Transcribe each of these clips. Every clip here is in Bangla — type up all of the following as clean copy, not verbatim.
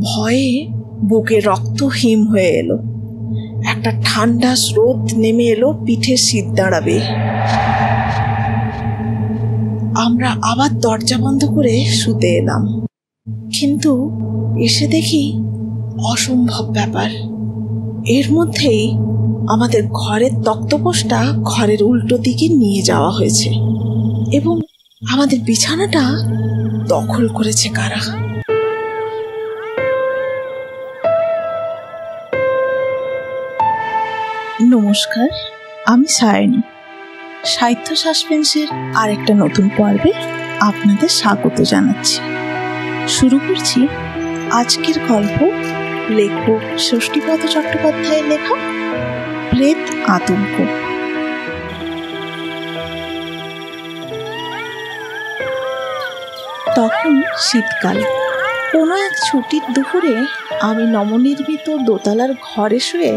ভয়ে বুকে রক্ত হিম হয়ে এলো। একটা ঠান্ডা স্রোত নেমে এলো পিঠে শীত দাঁড়াবে। আমরা আবার দরজা বন্ধ করে শুতে এলাম, কিন্তু এসে দেখি অসম্ভব ব্যাপার। এর মধ্যেই আমাদের ঘরের তক্তপোষটা ঘরের উল্টো দিকে নিয়ে যাওয়া হয়েছে এবং আমাদের বিছানাটা দখল করেছে কারা। নমস্কার, আমি সায়নী। সাহিত্য সাসপেন্সের আরেকটা নতুন পর্বে আপনাদের স্বাগত জানাচ্ছি। শুরু করছি আজকের গল্প, লেখক ষষ্ঠীপদ চট্টোপাধ্যায়ের লেখা প্রেত আতঙ্ক। তখন শীতকাল। কোনো এক ছুটির দুপুরে আমি নবনির্মিত দোতলার ঘরে শুয়ে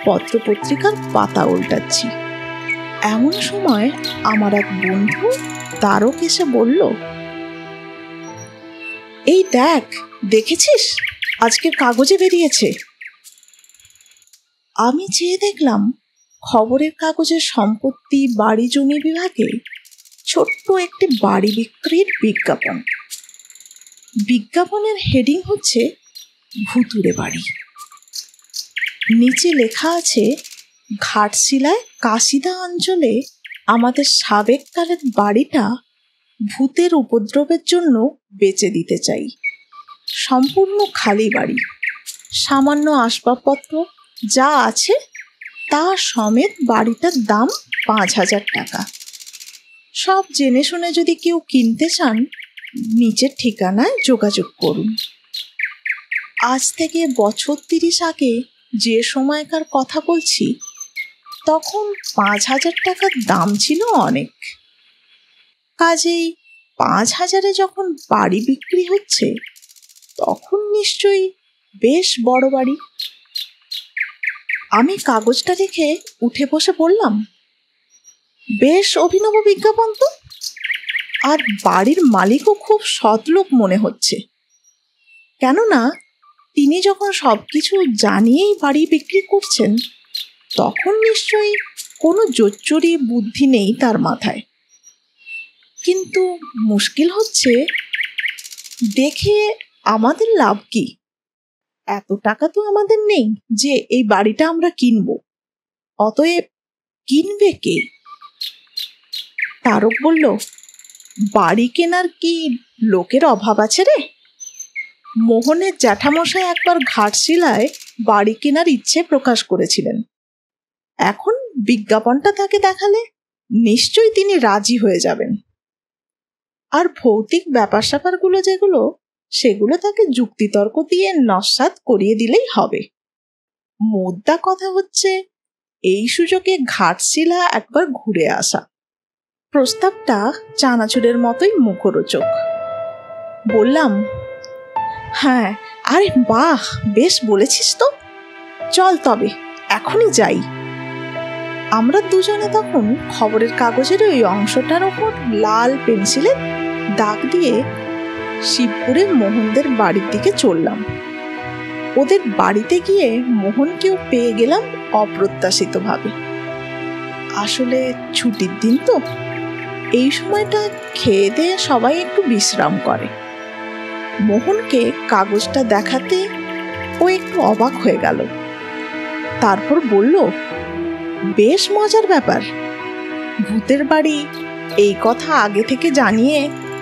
পত্রপত্রিকার পাতা উল্টাচ্ছি। এমন সময় আমার এক বন্ধু তারক এসে বলল, এই দেখ, দেখেছিস আজকের কাগজে বেরিয়েছে। আমি চেয়ে দেখলাম খবরের কাগজের সম্পত্তি বাড়ি জমি বিভাগে ছোট্ট একটি বাড়ি বিক্রির বিজ্ঞাপন। বিজ্ঞাপনের হেডিং হচ্ছে ভুতুড়ে বাড়ি। নিচে লেখা আছে, ঘাটশিলায় কাশিদা অঞ্চলে আমাদের সাবেককালের বাড়িটা ভূতের উপদ্রবের জন্য বেচে দিতে চাই। সম্পূর্ণ খালি বাড়ি, সামান্য আসবাবপত্র যা আছে তা সমেত বাড়িটার দাম 5,000 টাকা। সব জেনে শুনে যদি কেউ কিনতে চান নিচের ঠিকানায় যোগাযোগ করুন। আজ থেকে বছর 30 আগে যে সময়কার কথা বলছি, তখন 5,000 টাকার দাম ছিল অনেক। কাজেই 5,000-এ যখন বাড়ি বিক্রি হচ্ছে, তখন নিশ্চয়ই বেশ বড় বাড়ি। আমি কাগজটা রেখে উঠে বসে বললাম, বেশ অভিনব বিজ্ঞাপন তো, আর বাড়ির মালিকও খুব সৎ লোক মনে হচ্ছে। কেননা তিনি যখন সবকিছু জানিয়েই বাড়ি বিক্রি করছেন, তখন নিশ্চয়ই কোনো জোচ্চুরি বুদ্ধি নেই তার মাথায়। কিন্তু মুশকিল হচ্ছে, দেখে আমাদের লাভ কি? এত টাকা তো আমাদের নেই যে এই বাড়িটা আমরা কিনব। অতএব কিনবে কে? তারক বলল, বাড়ি কেনার কি লোকের অভাব আছে রে? মোহনের জ্যাঠামশাই একবার ঘাটশিলায় বাড়ি কেনার ইচ্ছে প্রকাশ করেছিলেন। এখন বিজ্ঞাপনটা তাকে দেখালে নিশ্চয়ই তিনি রাজি হয়ে যাবেন। আর ভৌতিক ব্যাপার স্যাপারগুলো যেগুলো, সেগুলো তাকে যুক্তিতর্ক দিয়ে নস্যাৎ করিয়ে দিলেই হবে। মোদ্দা কথা হচ্ছে এই সুযোগে ঘাটশিলা একবার ঘুরে আসা। প্রস্তাবটা চানাচুরের মতোই মুখরোচক। বললাম, হ্যাঁ, আরে বাহ, বেশ বলেছিস তো, চল তবে এখনই যাই। আমরা দুজনে তখন খবরের কাগজের ওই অংশটার ওপর লাল পেন্সিলে দাগ দিয়ে শিবপুরে মোহনদের বাড়ির দিকে চললাম। ওদের বাড়িতে গিয়ে মোহনকেও পেয়ে গেলাম অপ্রত্যাশিতভাবে। আসলে ছুটির দিন তো, এই সময়টা খেয়ে দিয়ে সবাই একটু বিশ্রাম করে। মোহনকে কাগজটা দেখাতে ও একটু অবাক হয়ে গেল। তারপর বলল, বেশ মজার ব্যাপার। ভূতের বাড়ি, এই কথা আগে থেকে জানিয়ে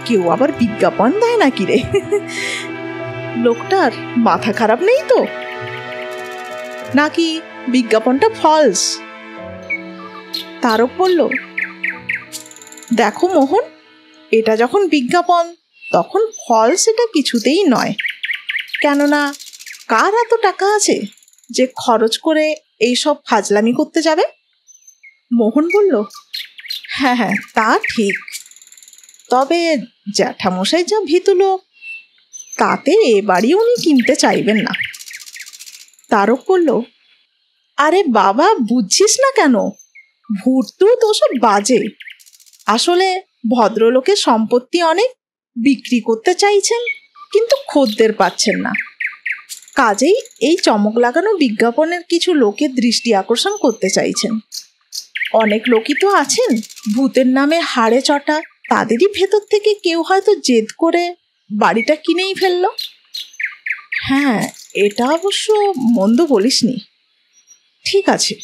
কেউ আবার বিজ্ঞাপন দেয় নাকি রে? লোকটার মাথা খারাপ নেই তো? নাকি বিজ্ঞাপনটা ফলস? তারক বলল, দেখো মোহন, এটা যখন বিজ্ঞাপন তখন ফলস এটা কিছুতেই নয়। কেননা কার এত টাকা আছে যে খরচ করে এইসব ফাজলামি করতে যাবে? মোহন বলল, হ্যাঁ হ্যাঁ, তা ঠিক। তবে জ্যাঠামশাই যা ভীতু লোক, তাতে এ বাড়ি উনি কিনতে চাইবেন না। তারক বলল, আরে বাবা, বুঝছিস না কেন? ভূত টুত ওসব বাজে। আসলে ভদ্রলোকের সম্পত্তি অনেক, বিক্রি করতে চাইছেন কিন্তু খদ্দের পাচ্ছেন না। কাজেই এই চমক লাগানো বিজ্ঞাপনের কিছু লোকের দৃষ্টি আকর্ষণ করতে চাইছেন। অনেক লোকই তো আছেন ভূতের নামে হাড়ে চটা, তাদেরই ভেতর থেকে কেউ হয়তো জেদ করে বাড়িটা কিনেই ফেলল। হ্যাঁ, এটা অবশ্য মন্দ বলিসনি। ঠিক আছে,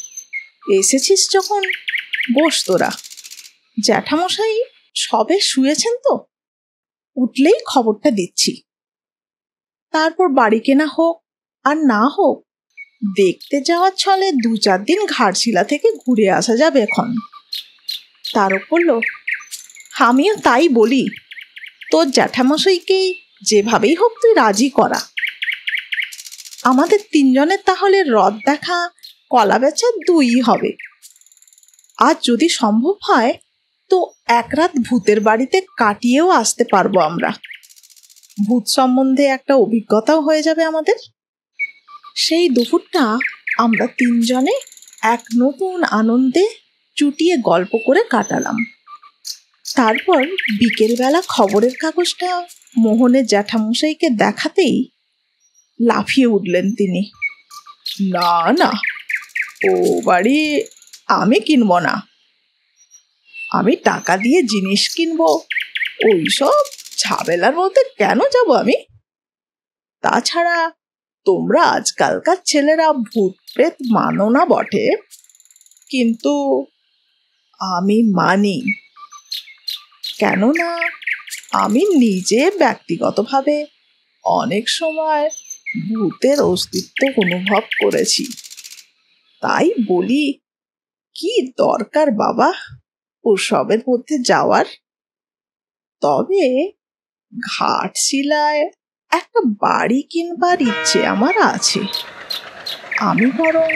এসেছিস যখন বস তোরা। জ্যাঠামশাই সবে শুয়েছেন তো, উঠলেই খবরটা দিচ্ছি। তারপর বাড়ি কেনা হোক আর না হোক, দেখতে যাওয়ার ছলে 2-4 দিন ঘাটশিলা থেকে ঘুরে আসা যাবে এখন। তারও বলল, আমিও তাই বলি, তোর জ্যাঠামশাইকেই যেভাবেই হোক তুই রাজি করা। আমাদের 3 জনের তাহলে হ্রদ দেখা, কলা বেচা 2ই হবে। আর যদি সম্ভব হয় তো 1 রাত ভূতের বাড়িতে কাটিয়েও আসতে পারবো আমরা। ভূত সম্বন্ধে একটা অভিজ্ঞতাও হয়ে যাবে আমাদের। সেই দুপুরটা আমরা 3 জনে এক নতুন আনন্দে চুটিয়ে গল্প করে কাটালাম। তারপর বিকেলবেলা খবরের কাগজটা মোহনের জ্যাঠামশাইকে দেখাতেই লাফিয়ে উঠলেন তিনি। না না, ও বাড়ি আমি কিনবো না। আমি টাকা দিয়ে জিনিস কিনবো, ওইসব ঝামেলার মধ্যে কেন যাব আমি? তাছাড়া তোমরা আজকালকার ছেলেরা ভূত প্রেত মানো না বটে, কিন্তু আমি মানি। কেননা আমি নিজে ব্যক্তিগতভাবে অনেক সময় ভূতের অস্তিত্ব অনুভব করেছি। তাই বলি, কি দরকার বাবা ওসবের মধ্যে যাওয়ার? তবে ঘাটশিলায় একটা বাড়ি কিনবার ইচ্ছে আমার আছে। আমি বরং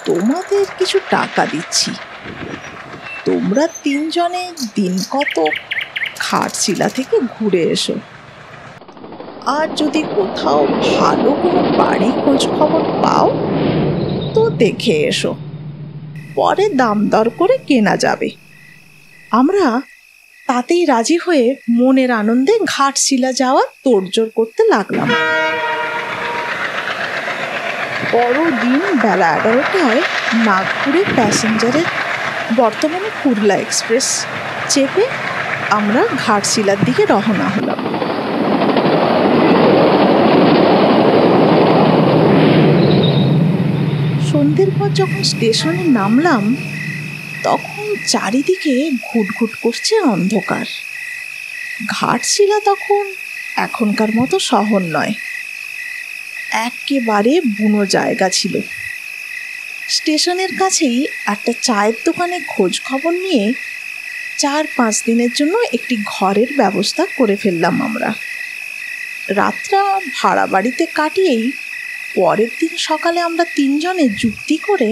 তোমাদের কিছু টাকা দিচ্ছি, তোমরা 3 জনে দিন কত ঘাটশিলা থেকে ঘুরে এসো। আর যদি কোথাও ভালো কোনো বাড়ি খোঁজ খবর পাও তো দেখে এসো, পরে দাম দর করে কেনা যাবে। আমরা তাতেই রাজি হয়ে মনের আনন্দে ঘাটশিলা যাওয়ার তোড়জোড় করতে লাগলাম। পরদিন বেলা 11টায় নাগপুরে প্যাসেঞ্জারের, বর্তমানে কুরলা এক্সপ্রেস চেপে আমরা ঘাটশিলার দিকে রওনা হলাম। সন্ধ্যের পর যখন স্টেশনে নামলাম তখন চারিদিকে ঘুটঘুট করছে অন্ধকার। ঘাটশিলা তখন এখনকার মতো শহর নয়, একেবারে বুনো জায়গা ছিল। স্টেশনের কাছেই একটা চায়ের দোকানে খোঁজ খবর নিয়ে 4-5 দিনের জন্য একটি ঘরের ব্যবস্থা করে ফেললাম আমরা। রাতটা ভাড়া বাড়িতে কাটিয়েই পরের দিন সকালে আমরা 3 জনে যুক্তি করে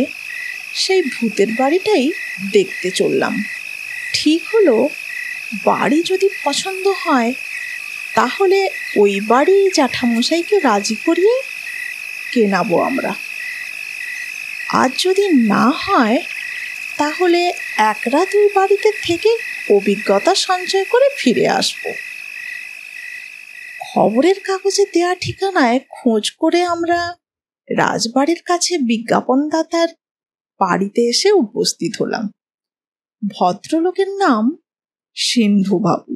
সেই ভূতের বাড়িটাই দেখতে চললাম। ঠিক হলো, বাড়ি যদি পছন্দ হয় তাহলে ওই বাড়ি জ্যাঠামশাইকে রাজি করিয়ে কেনাবো আমরা। আর যদি না হয় তাহলে 1 রাত ওই বাড়িতে থেকে অভিজ্ঞতা সঞ্চয় করে ফিরে আসবো। খবরের কাগজে দেয়া ঠিকানায় খোঁজ করে আমরা রাজবাড়ির কাছে বিজ্ঞাপনদাতার বাড়িতে এসে উপস্থিত হলাম। ভদ্রলোকের নাম সিন্ধুবাবু,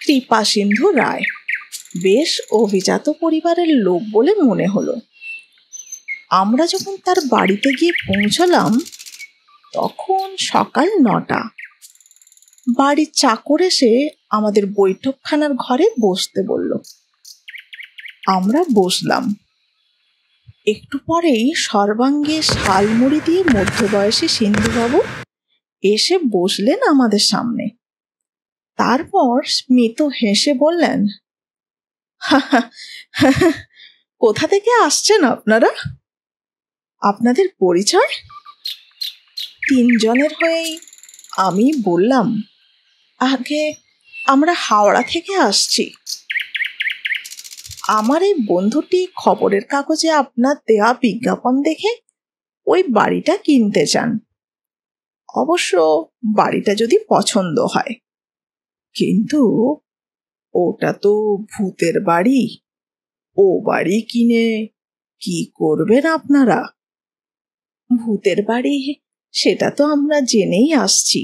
কৃপা সিন্ধু রায়। বেশ অভিজাত পরিবারের লোক বলে মনে হলো। আমরা যখন তার বাড়িতে গিয়ে পৌঁছলাম তখন সকাল 9টা। বাড়ির চাকর এসে আমাদের বৈঠকখানার ঘরে বসতে বলল। আমরা বসলাম। একটু পরেই সর্বাঙ্গে শালমুড়ি দিয়ে মধ্যবয়সী সিন্ধুবাবু এসে বসলেন আমাদের সামনে। তারপর স্মিত হেসে বললেন, কোথা থেকে আসছেন আপনারা? আপনাদের পরিচয়? 3 জনের হয়েই আমি বললাম, আগে আমরা হাওড়া থেকে আসছি। আমার এই বন্ধুটি খবরের কাগজে আপনার দেয়া বিজ্ঞাপন দেখে ওই বাড়িটা কিনতে চান। অবশ্য বাড়িটা যদি পছন্দ হয়, কিন্তু ওটা তো ভূতের বাড়ি, ও বাড়ি কিনে কি করবেন আপনারা? ভূতের বাড়ি, সেটা তো আমরা জেনেই আসছি।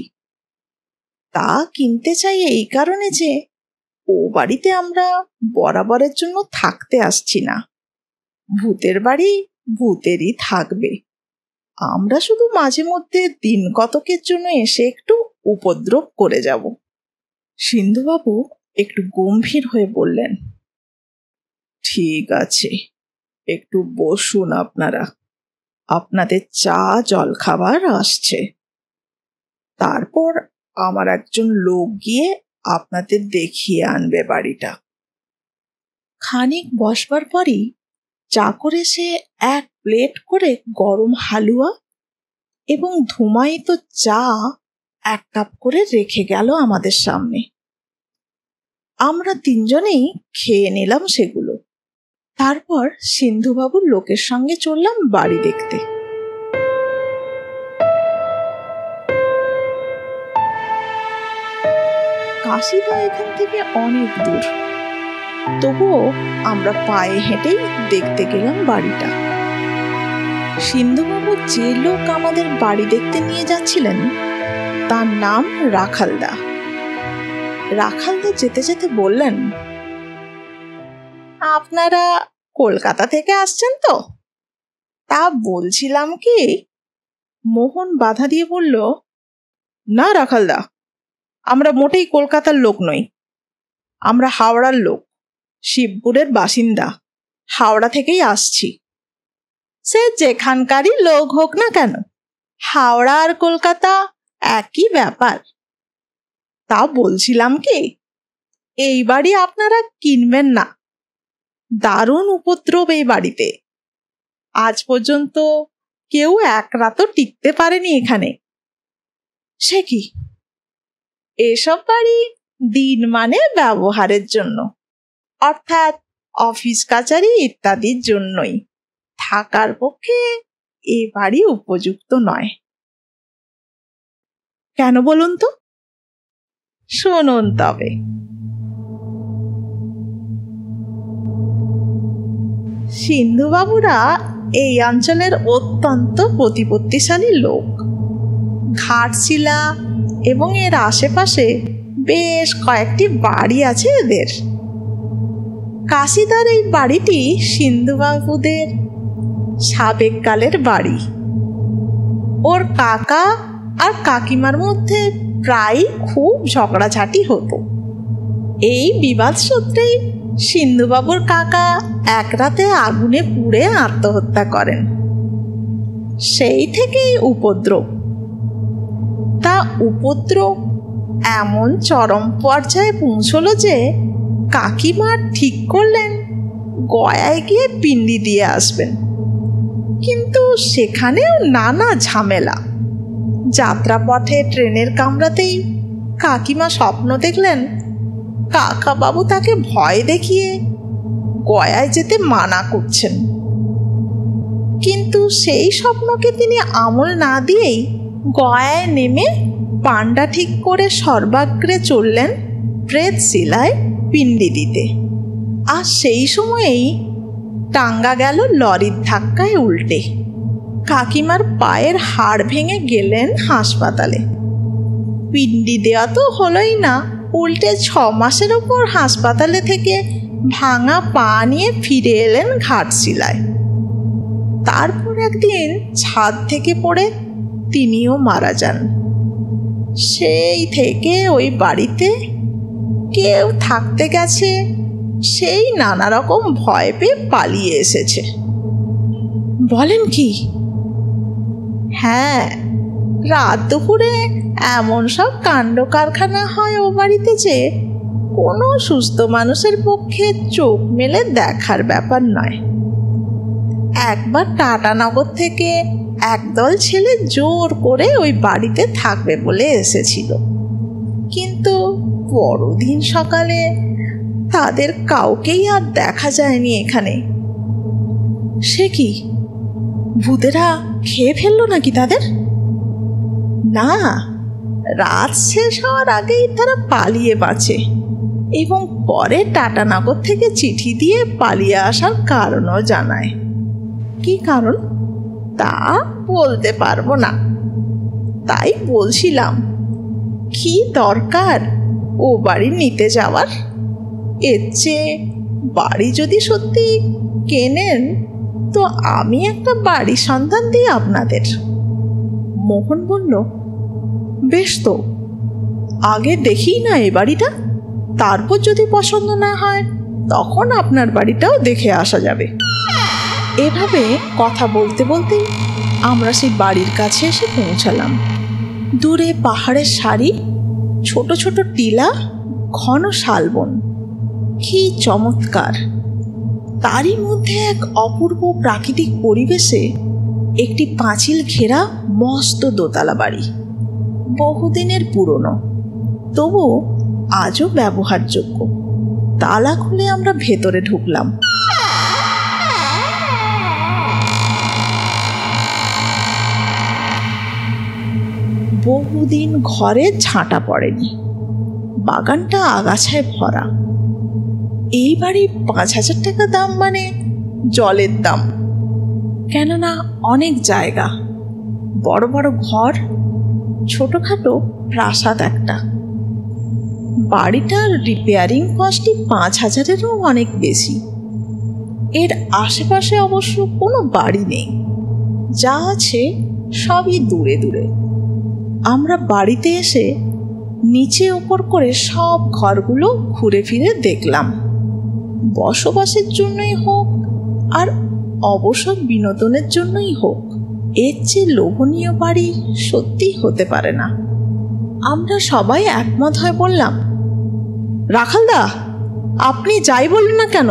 তা কিনতে চাই এই কারণে যে ও বাড়িতে আমরা বরাবরের জন্য থাকতে আসছি না। ভূতের বাড়ি ভূতেরই থাকবে। আমরা শুধু মাঝে মধ্যে দিন কতকের জন্য এসে একটু উপদ্রব করে যাব। সিন্ধুবাবু একটু গম্ভীর হয়ে বললেন, ঠিক আছে, একটু বসুন আপনারা, আপনাদের চা জল খাবার আসছে। তারপর আমার একজন লোক গিয়ে আপনাদের দেখিয়ে আনবে বাড়িটা। খানিক বসবার পরই চাকর এসে এক প্লেট করে গরম হালুয়া এবং ধুমায়িত চা এক কাপ করে রেখে গেল আমাদের সামনে। আমরা তিনজনেই খেয়ে নিলাম সেগুলো। তারপর সিন্ধুবাবুর লোকের সঙ্গে চললাম বাড়ি দেখতে। কাশিদা এখান থেকে অনেক দূর, তবুও আমরা পায়ে হেঁটেই দেখতে গেলাম বাড়িটা। সিন্ধুবাবু যে লোক আমাদের বাড়ি দেখতে নিয়ে যাচ্ছিলেন তার নাম রাখালদা। রাখালদা যেতে যেতে বললেন, আপনারা কলকাতা থেকে আসছেন তো? তা বলছিলাম কি। মোহন বাধা দিয়ে বলল, না রাখালদা, আমরা মোটেই কলকাতার লোক নই। আমরা হাওড়ার লোক, শিবপুরের বাসিন্দা, হাওড়া থেকেই আসছি। সে যেখানকারই লোক হোক না কেন, হাওড়া আর কলকাতা একই ব্যাপার। তা বলছিলাম কি, এই বাড়ি আপনারা কিনবেন না। দারুণ উপদ্রব এই বাড়িতে। আজ পর্যন্ত কেউ এক রাতও টিকতে পারেনি এখানে। সে কি? এসব বাড়ি দিন মানে ব্যবহারের জন্য, অর্থাৎ অফিস কাচারি ইত্যাদির জন্যই। থাকার পক্ষে এ বাড়ি উপযুক্ত নয়। কেন বলুন তো? শুনুন তবে। সিন্ধুবাবুরা এই অঞ্চলের অত্যন্ত প্রতিপত্তিশালী লোক। ঘাটশিলা এবং এর আশেপাশে বেশ কয়েকটি বাড়ি আছে এদের। কাশিদার এই বাড়িটি সিন্ধুবাবুদের সাবেককালের বাড়ি। ওর কাকা আর কাকিমার মধ্যে প্রায় খুব ঝগড়াঝাটি হতো। এই বিবাদ সূত্রেই সিন্ধুবাবুর কাকা এক রাতে আগুনে পুড়ে আত্মহত্যা করেন। সেই থেকেই উপদ্রব। তা উপদ্রব এমন চরম পর্যায়ে পৌঁছলো যে কাকিমা ঠিক করলেন গয়ায় গিয়ে পিণ্ডি দিয়ে আসবেন। কিন্তু সেখানেও নানা ঝামেলা। যাত্রাপথে ট্রেনের কামরাতেই কাকিমা স্বপ্ন দেখলেন কাকাবাবু তাকে ভয় দেখিয়ে গয়ায় যেতে মানা করছেন। কিন্তু সেই স্বপ্নকে তিনি আমল না দিয়েই গয়ায় নেমে পান্ডা ঠিক করে সর্বাগ্রে চললেন প্রেতশিলায় পিণ্ডি দিতে। আর সেই সময়েই টাঙ্গা গেল লরির ধাক্কায় উল্টে। কাকিমার পায়ের হাড় ভেঙে গেলেন হাসপাতালে। পিণ্ডি দেওয়া তো হলোই না, উল্টে 6 মাসের ওপর হাসপাতালে থেকে ভাঙা পা নিয়ে ফিরে এলেন ঘাটশিলায়। তারপর একদিন ছাদ থেকে পড়ে তিনিও মারা যান। সেই থেকে ওই বাড়িতে কেউ থাকতে গেছে, সেই নানা রকম ভয় পেয়ে পালিয়ে এসেছে। বলেন কি? হ্যাঁ, রাত দুপুরে এমন সব কাণ্ড কারখানা হয় ও বাড়িতে যে কোনো সুস্থ মানুষের পক্ষে চোখ মেলে দেখার ব্যাপার নয়। একবার টাটানগর থেকে একদল ছেলে জোর করে ওই বাড়িতে থাকবে বলে এসেছিল, কিন্তু পরদিন সকালে তাদের কাউকেই আর দেখা যায়নি এখানে। সে কি, ভূতেরা খেয়ে ফেললো নাকি তাদের? না, রাত শেষ হওয়ার আগেই তারা পালিয়ে বাঁচে। এবং পরে টাটানগর থেকে চিঠি দিয়ে পালিয়ে আসার কারণও জানায়। কি কারণ তা বলতে পারবো না, তাই বলছিলাম কি দরকার ও বাড়ি নিতে যাওয়ার। এর চেয়ে বাড়ি যদি সত্যি কেনেন তো আমি একটা বাড়ি সন্ধান দিই আপনাদের। মোহন বলল, বেশ তো, আগে দেখি না এ বাড়িটা, তারপর যদি পছন্দ না হয় তখন আপনার বাড়িটাও দেখে আসা যাবে। এভাবে কথা বলতে বলতে আমরা সেই বাড়ির কাছে এসে পৌঁছালাম। দূরে পাহাড়ের সারি, ছোট ছোট টিলা, ঘন শালবন, কি চমৎকার! তারই মধ্যে এক অপূর্ব প্রাকৃতিক পরিবেশে একটি পাঁচিল ঘেরা মস্ত দোতলা বাড়ি, বহুদিনের পুরনো, তবু আজও ব্যবহারযোগ্য। তালা খুলে আমরা ভেতরে ঢুকলাম। বহুদিন ঘরে ঝাঁটা পড়েনি, বাগানটা আগাছায় ভরা। এই বাড়ি 5,000 টাকা দাম মানে জলের দাম, কেননা অনেক জায়গা, বড় বড় ঘর, ছোটখাটো প্রাসাদ একটা। বাড়িটার রিপেয়ারিং কস্টই 5,000-এরও অনেক বেশি। এর আশেপাশে অবশ্য কোনো বাড়ি নেই, যা আছে সবই দূরে দূরে। আমরা বাড়িতে এসে নিচে উপর করে সব ঘরগুলো ঘুরে ফিরে দেখলাম। বসবাসের জন্যই হোক আর অবসর বিনোদনের জন্যই হোক, এর চেয়ে লোভনীয় বাড়ি সত্যি হতে পারে না। আমরা সবাই একমত হয়ে বললাম, রাখালদা, আপনি যাই বলুন না কেন,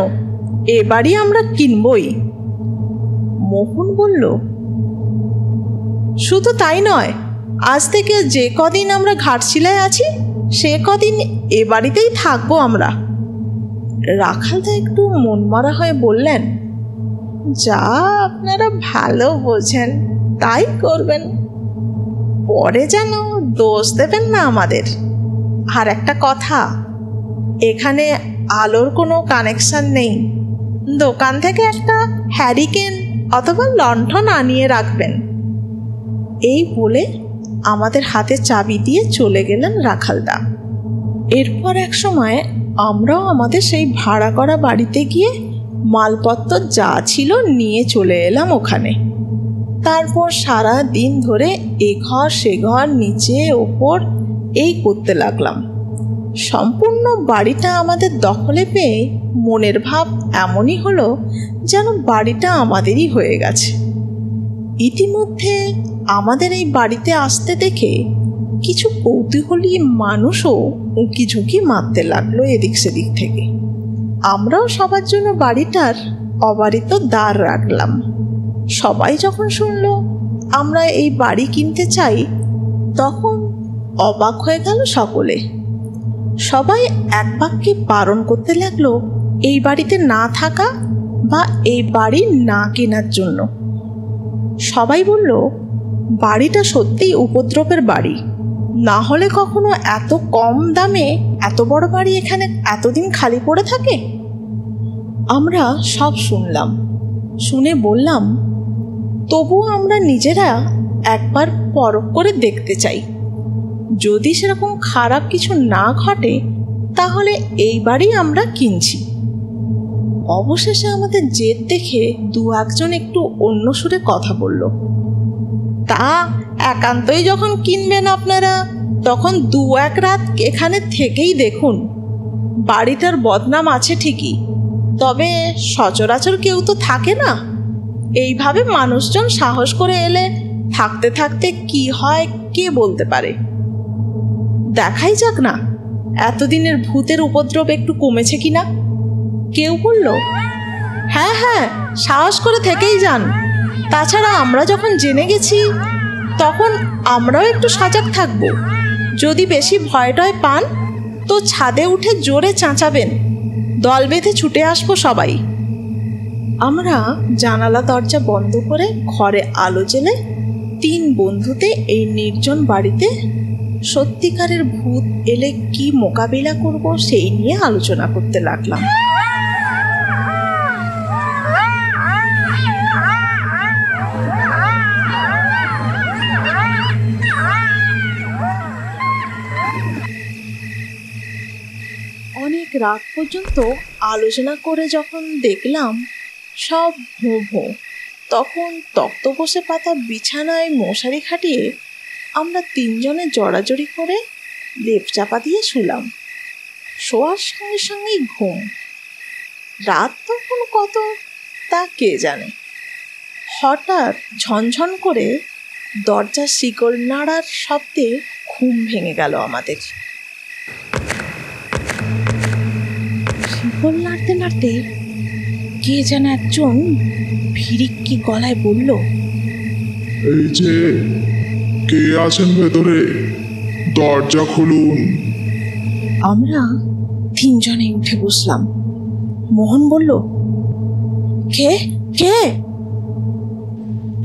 এ বাড়ি আমরা কিনবই। মোহন বলল, শুধু তাই নয়, আজ থেকে যে কদিন আমরা ঘাটশিলায় আছি সে কদিন এ বাড়িতেই থাকবো আমরা। রাখালদা একটু মনমরা হয়ে বললেন, যা আপনারা ভালো বোঝেন তাই করবেন, পরে যেন দোষ দেবেন না আমাদের। আর একটা কথা, এখানে আলোর কোনো কানেকশন নেই, দোকান থেকে একটা হ্যারিকেন অথবা লণ্ঠন আনিয়ে রাখবেন। এই বলে আমাদের হাতে চাবি দিয়ে চলে গেলেন রাখালদা। এরপর এক সময় আমরাও আমাদের সেই ভাড়া করা বাড়িতে গিয়ে মালপত্র যা ছিল নিয়ে চলে এলাম ওখানে। তারপর সারা দিন ধরে এ ঘর সে ঘর, নিচে ওপর এই করতে লাগলাম। সম্পূর্ণ বাড়িটা আমাদের দখলে পেয়ে মনের ভাব এমনই হলো যেন বাড়িটা আমাদেরই হয়ে গেছে। ইতিমধ্যে আমাদের এই বাড়িতে আসতে দেখে কিছু কৌতূহলী মানুষও উঁকি ঝুঁকি মারতে লাগলো এদিক সেদিক থেকে। আমরাও সবার জন্য বাড়িটার অবারিত দ্বার রাখলাম। সবাই যখন শুনলো আমরা এই বাড়ি কিনতে চাই তখন অবাক হয়ে গেল সকলে। সবাই এক বাক্যে বারণ করতে লাগলো এই বাড়িতে না থাকা বা এই বাড়ি না কেনার জন্য। সবাই বলল, বাড়িটা সত্যিই উপদ্রবের বাড়ি, না হলে কখনো এত কম দামে এত বড় বাড়ি এখানে এতদিন খালি পড়ে থাকে। আমরা সব শুনলাম, শুনে বললাম, তবুও আমরা নিজেরা একবার পরখ করে দেখতে চাই, যদি সেরকম খারাপ কিছু না ঘটে তাহলে এই বাড়ি আমরা কিনছি। অবশেষে আমাদের জেদ দেখে দু একজন একটু অন্য সুরে কথা বলল, তা একান্তই যখন কিনবেন আপনারা তখন 2-1 রাত এখানে থেকেই দেখুন। বাড়িটার বদনাম আছে ঠিকই, তবে সচরাচর কেউ তো থাকে না। এইভাবে মানুষজন সাহস করে এলে থাকতে থাকতে কি হয় কে বলতে পারে। দেখাই যাক না এতদিনের ভূতের উপদ্রব একটু কমেছে কিনা। কেউ বলল, হ্যাঁ হ্যাঁ, সাহস করে থেকেই যান। তাছাড়া আমরা যখন জেনে গেছি তখন আমরাও একটু সজাগ থাকব। যদি বেশি ভয় টয় পান তো ছাদে উঠে জোরে চাঁচাবেন, দল বেঁধে ছুটে আসবো সবাই। আমরা জানালা দরজা বন্ধ করে ঘরে আলো জ্বেলে 3 বন্ধুতে এই নির্জন বাড়িতে সত্যিকারের ভূত এলে কি মোকাবিলা করব সেই নিয়ে আলোচনা করতে লাগলাম। অনেক রাত পর্যন্ত আলোচনা করে যখন দেখলাম সব ভোঁ ভোঁ, তখন তক্তপোষে পাতা বিছানায় মশারি খাটিয়ে আমরা তিনজনে জড়াজড়ি করে লেপ চাপা দিয়ে শুলাম। শোয়ার সঙ্গে সঙ্গেই ঘুম। রাত তখন কত তা কে জানে। হঠাৎ ঝনঝন করে দরজার শিকল নাড়ার শব্দে ঘুম ভেঙে গেল আমাদের। শিকল নাড়তে নাড়তে কে যেন একজন ভিড়িক্কি গলায় বলল, এই যে, কে আছেন ভেতরে? দরজা খুলুন। আমরা তিনজনে উঠে বসলাম। মোহন বলল, কে কে?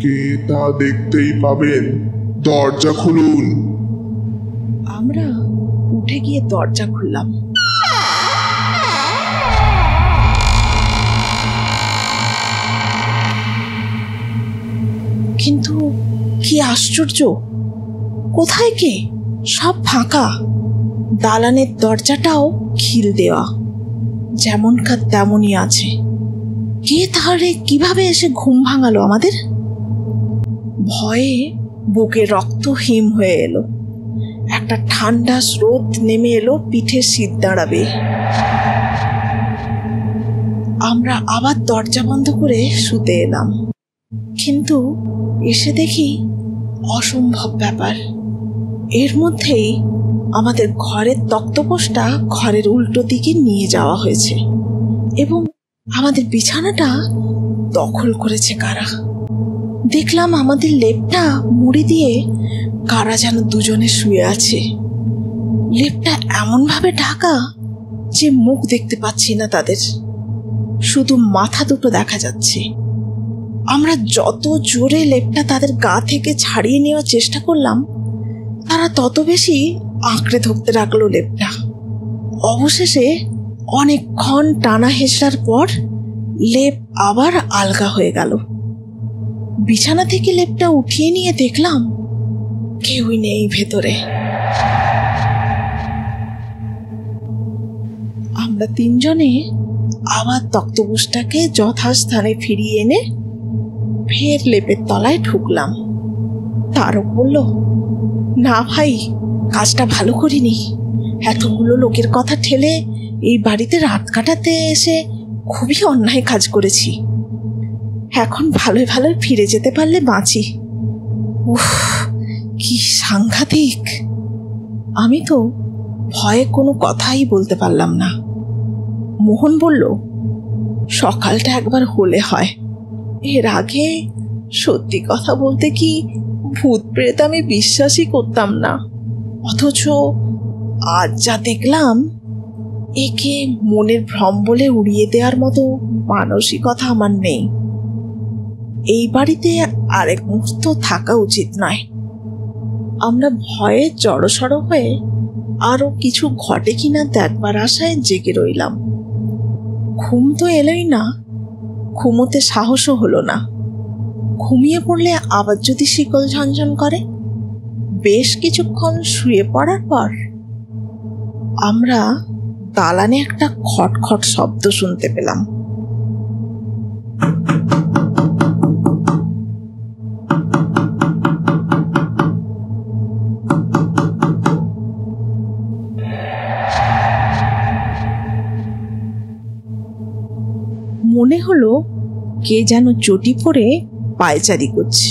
কে তা দেখতেই পাবেন, দরজা খুলুন। আমরা উঠে গিয়ে দরজা খুললাম। কিন্তু কি আশ্চর্য, কোথায় কে? সব ফাঁকা। দালানের দরজাটাও খিল দেওয়া, যেমনকার তেমনই আছে। কে তাহলে কিভাবে এসে ঘুম ভাঙালো আমাদের? ভয়ে বুকে রক্ত হিম হয়ে এলো। একটা ঠান্ডা স্রোত নেমে এলো পিঠের শীত দাঁড়াবে। আমরা আবার দরজা বন্ধ করে শুতে এলাম। কিন্তু এসে দেখি অসম্ভব ব্যাপার। এর মধ্যেই আমাদের ঘরের তক্তপোষটা ঘরের উল্টো দিকে নিয়ে যাওয়া হয়েছে এবং আমাদের বিছানাটা দখল করেছে কারা। দেখলাম আমাদের লেপটা মুড়ি দিয়ে কারা যেন দুজনে শুয়ে আছে। লেপটা এমনভাবে ঢাকা যে মুখ দেখতে পাচ্ছি না তাদের, শুধু মাথা দুটো দেখা যাচ্ছে। আমরা যত জোরে লেপটা তাদের গা থেকে ছাড়িয়ে নেওয়ার চেষ্টা করলাম, তারা তত বেশি আঁকড়ে ধরতে রাখলো লেপটা। অবশেষে অনেকক্ষণ টানা হেঁচড়ার পর লেপ আবার আলগা হয়ে গেল। বিছানা থেকে লেপটা উঠিয়ে নিয়ে দেখলাম কেউই নেই ভেতরে। আমরা তিনজনে আবার তক্তপোষটাকে যথাস্থানে ফিরিয়ে এনে ফের লেপের তলায় ঢুকলাম। তারক বলল, না ভাই, কাজটা ভালো করিনি। এতগুলো লোকের কথা ঠেলে এই বাড়িতে রাত কাটাতে এসে খুবই অন্যায় কাজ করেছি। এখন ভালোই ভালোই ফিরে যেতে পারলে বাঁচি। উফ, কি সাংঘাতিক! আমি তো ভয়ে কোনো কথাই বলতে পারলাম না। মোহন বলল, সকালটা একবার হলে হয়। এর আগে সত্যি কথা বলতে কি ভূত প্রেত আমি বিশ্বাসই করতাম না, অথচ আজ যা দেখলাম, একে মনের ভ্রম বলে উড়িয়ে দেওয়ার মতো মানসিকতা আমার নেই। এই বাড়িতে আরেক মুহূর্ত থাকা উচিত নয়। আমরা ভয়ে জড়সড় হয়ে আরো কিছু ঘটে কিনা দেখবার আশায় জেগে রইলাম। ঘুম তো এলোই না, ঘুমোতে সাহসও হলো না। ঘুমিয়ে পড়লে আবার যদি শিকল ঝনঝন করে। বেশ কিছুক্ষণ শুয়ে পড়ার পর আমরা দালানে একটা খটখট শব্দ শুনতে পেলাম। মনে হলো কে যেন চটি পরে পায়চারি করছে।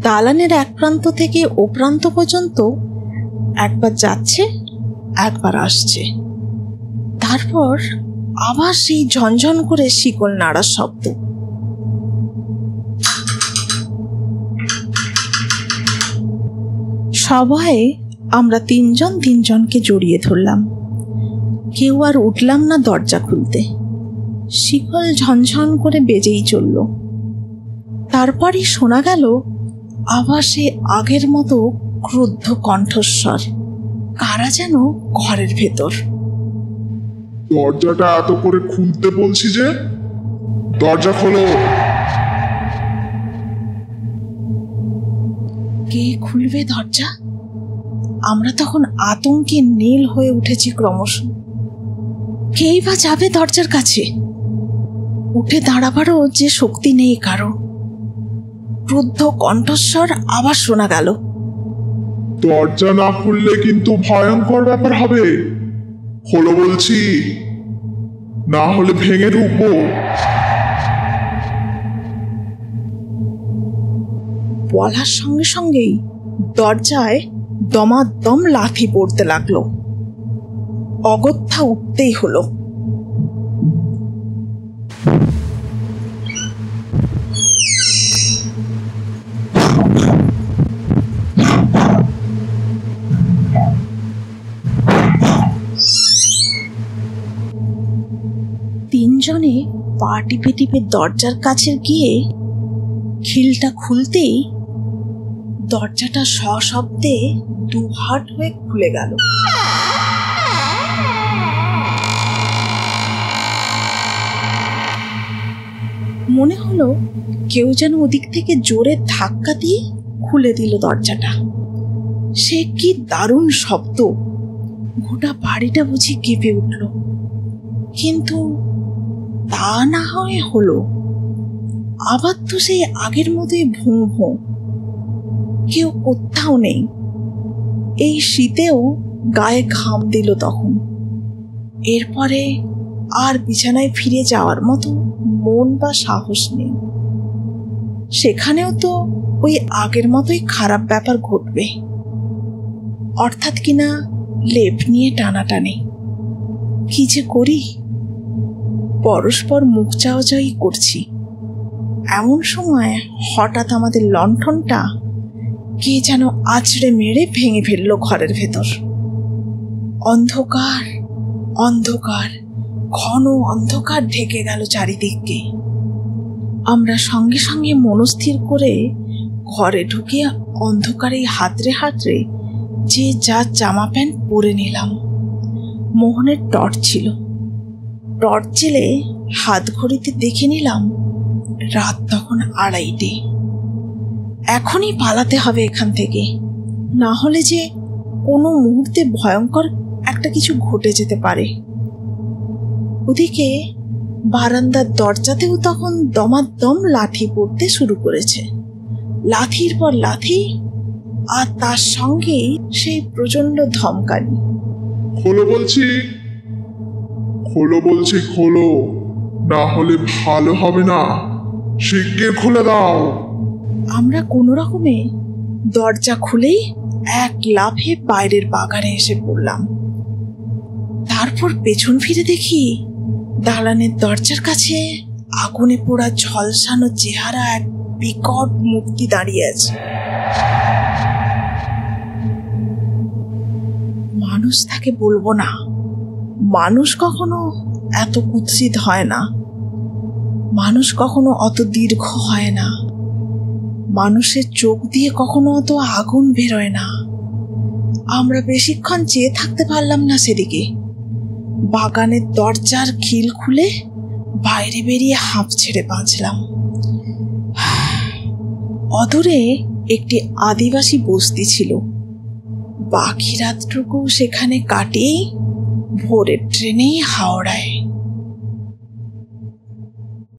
দালানের এক প্রান্ত থেকে ও প্রান্ত পর্যন্ত একবার যাচ্ছে, একবার আসছে। তারপর আবার সেই ঝনঝন করে শিকল নাড়ার শব্দ। সবাই আমরা তিনজন তিনজনকে জড়িয়ে ধরলাম। কেউ আর উঠলাম না দরজা খুলতে। শিকল ঝনঝন করে বেজেই চলল। তারপরই শোনা গেল আবার সে আগের মতো ক্রুদ্ধ কণ্ঠস্বর, কারা যেন ঘরের ভেতর। দরজাটা এত করে খুলতে বলছি যে, দরজা খোলো। কে খুলবে দরজা? আমরা তখন আতঙ্কে নীল হয়ে উঠেছি ক্রমশ। কেই বা যাবে দরজার কাছে? উঠে দাঁড়াবারও যে শক্তি নেই কারো। ক্রুদ্ধ কণ্ঠস্বর আবার শোনা গেল, দরজা না খুললে কিন্তু ভয়ঙ্কর ব্যাপার হবে। খোলো বলছি, না হলে ভেঙে ঢুকবো। বলার সঙ্গে সঙ্গেই দরজায় দমাদম লাথি পড়তে লাগলো। অগত্যা উঠতেই হলো। তিনজনে পা টিপে টিপে দরজার কাছে গিয়ে খিলটা খুলতেই দরজাটা সশব্দে দুহাট হয়ে খুলে গেল। মনে হলো কেউ যেন ওদিক থেকে জোরে ধাক্কা দিয়ে খুলে দিল দরজাটা। সে কি দারুণ শব্দ! গোটা বাড়িটা বুঝি কেঁপে উঠল। কিন্তু তা না হয় হলো, আবার তো সেই আগের মতোই ভোঁ ভোঁ। কেউ কোথাও নেই। এই শীতেও গায়ে ঘাম দিল তখন। এরপরে আর বিছানায় ফিরে যাওয়ার মতো মন বা সাহস নেই। সেখানেও তো ওই আগের মতোই খারাপ ব্যাপার ঘটবে, অর্থাৎ কিনা লেপ নিয়ে টানাটানি। কি যে করি! পরস্পর মুখ চাওয়াচাওয়ি করছি। এমন সময় হঠাৎ আমাদের লণ্ঠনটা কে যেন আছড়ে মেরে ভেঙে ফেললো ঘরের ভেতর। অন্ধকার, অন্ধকার, ঘন অন্ধকার ঢেকে গেল চারিদিককে। আমরা সঙ্গে সঙ্গে মনস্থির করে ঘরে ঢুকে অন্ধকারে হাতড়ে হাতড়ে যে যা জামা প্যান্ট পরে নিলাম। মোহনের টর্চ ছিল। টর্চ জেলে হাত ঘড়িতে দেখে নিলাম রাত তখন 2:30। এখনই পালাতে হবে এখান থেকে, না হলে যে কোনো মুহূর্তে ভয়ঙ্কর একটা কিছু ঘটে যেতে পারে। ওদিকে বারান্দার দরজাতেও তখন দমাদম লাঠি পড়তে শুরু করেছে। লাঠির পর লাঠি, আর তার সঙ্গেই সেই প্রচন্ড ধমকানি। খোলো বলছি, খোলো বলছি, খোলো, না হলে ভালো হবে না। শিগগির খুলে দাও। আমরা কোনো রকমে দরজা খুলেই এক লাফে বাইরের বাগানে এসে পড়লাম। তারপর পেছন ফিরে দেখি দালানের দরজার কাছে আগুনে পোড়া ঝলসানো চেহারা এক বিকট মূর্তি দাঁড়িয়ে আছে। মানুষ তাকে বলবো না, মানুষ কখনো এত কুৎসিত হয় না, মানুষ কখনো অত দীর্ঘ হয় না, মানুষের চোখ দিয়ে কখনো অত আগুন বেরোয় না। আমরা বেশিক্ষণ চেয়ে থাকতে পারলাম না সেদিকে। বাগানের দরজার খিল খুলে বাইরে বেরিয়ে হাঁপ ছেড়ে বাঁচলাম। অদূরে একটি আদিবাসী বস্তি ছিল। বাকি রাতটুকু সেখানে কাটিয়ে ভোরের ট্রেনেই হাওড়ায়।